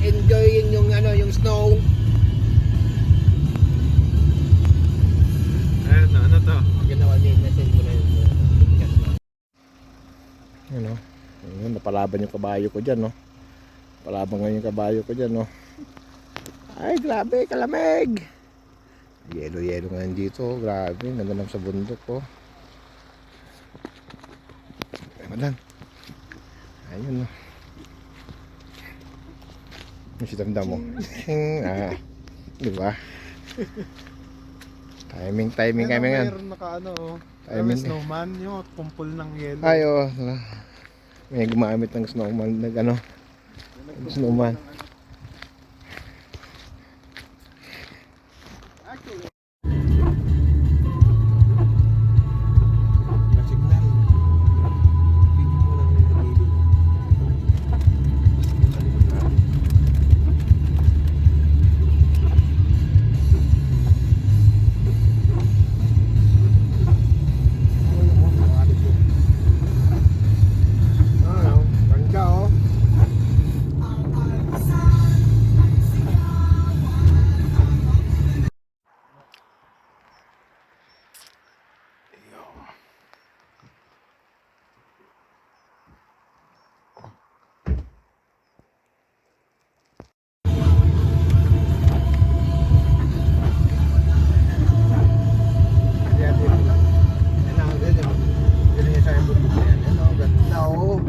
Enjoyin yung ano, yung snow. Ano to? Ginawa niya, nasend mo na yung bigas na. Ano? Ayun, napalaban yung kabayo ko dyan, no? Napalaban nga yung kabayo ko dyan, no? Ay, grabe, kalamig! Yelo-yelo nga dito, grabe. Ganda lang sa bundok, oh. Ay, madan. Ayun, no? Yung sitamdam mo. Diba? Timing kami nga. Mayroon naka ano, Timing. snowman, yung kumpul ng yelo. Ay, oh. May gumamit ng snowman, snowman. Signal. Pili mo lang yung pili. Sa likod natin. Ganda oh. Ganda oh.